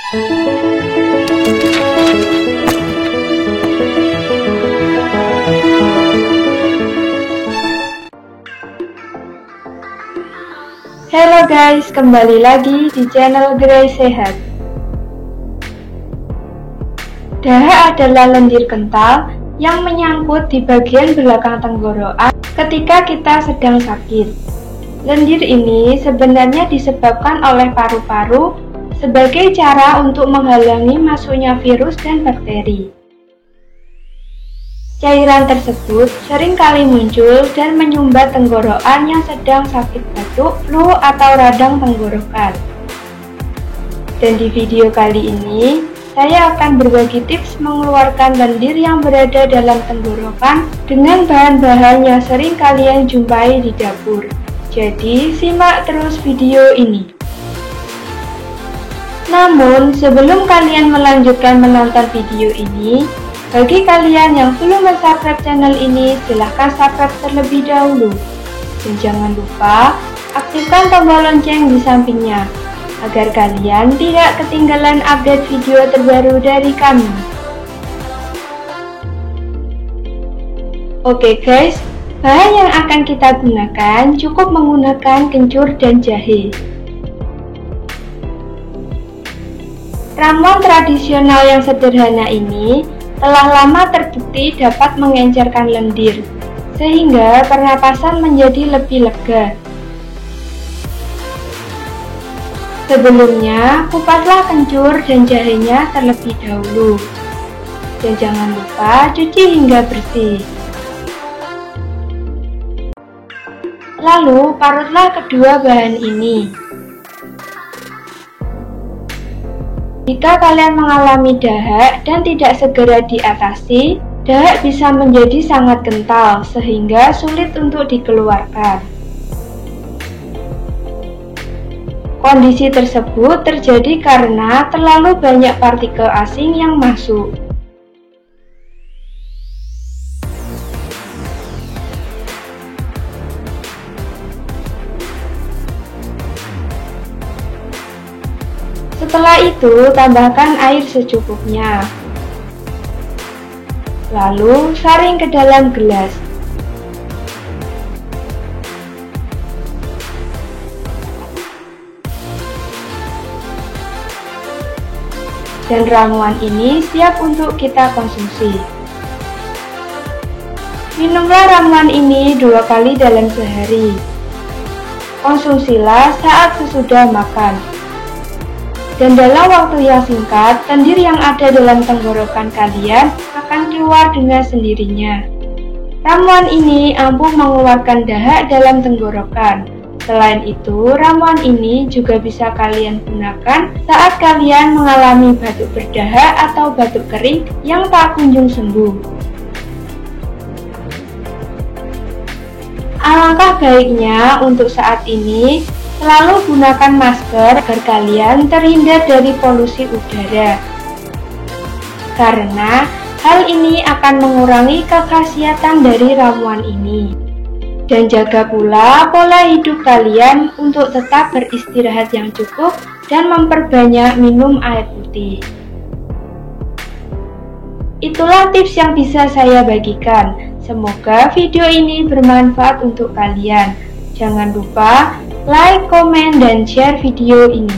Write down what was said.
Halo guys, kembali lagi di channel Grey Sehat. Dahak adalah lendir kental yang menyangkut di bagian belakang tenggorokan ketika kita sedang sakit. Lendir ini sebenarnya disebabkan oleh paru-paru sebagai cara untuk menghalangi masuknya virus dan bakteri. Cairan tersebut seringkali muncul dan menyumbat tenggorokan yang sedang sakit batuk, flu, atau radang tenggorokan. Dan di video kali ini, saya akan berbagi tips mengeluarkan lendir yang berada dalam tenggorokan dengan bahan-bahan yang sering kalian jumpai di dapur. Jadi, simak terus video ini. Namun, sebelum kalian melanjutkan menonton video ini, bagi kalian yang belum subscribe channel ini, silahkan subscribe terlebih dahulu. Dan jangan lupa aktifkan tombol lonceng di sampingnya, agar kalian tidak ketinggalan update video terbaru dari kami. Oke guys, bahan yang akan kita gunakan cukup menggunakan kencur dan jahe. Ramuan tradisional yang sederhana ini telah lama terbukti dapat mengencerkan lendir, sehingga pernapasan menjadi lebih lega. Sebelumnya, kupaslah kencur dan jahenya terlebih dahulu. Dan jangan lupa cuci hingga bersih. Lalu, parutlah kedua bahan ini. Jika kalian mengalami dahak dan tidak segera diatasi, dahak bisa menjadi sangat kental sehingga sulit untuk dikeluarkan. Kondisi tersebut terjadi karena terlalu banyak partikel asing yang masuk. Setelah itu, tambahkan air secukupnya. Lalu, saring ke dalam gelas. Dan ramuan ini siap untuk kita konsumsi. Minumlah ramuan ini 2 kali dalam sehari. Konsumsilah saat sesudah makan. Dan dalam waktu yang singkat, lendir yang ada dalam tenggorokan kalian akan keluar dengan sendirinya. Ramuan ini ampuh mengeluarkan dahak dalam tenggorokan. Selain itu, ramuan ini juga bisa kalian gunakan saat kalian mengalami batuk berdahak atau batuk kering yang tak kunjung sembuh. Alangkah baiknya untuk saat ini, selalu gunakan masker agar kalian terhindar dari polusi udara. Karena hal ini akan mengurangi kekhasiatan dari ramuan ini. Dan jaga pula pola hidup kalian untuk tetap beristirahat yang cukup dan memperbanyak minum air putih. Itulah tips yang bisa saya bagikan. Semoga video ini bermanfaat untuk kalian. Jangan lupa like, komen, dan share video ini.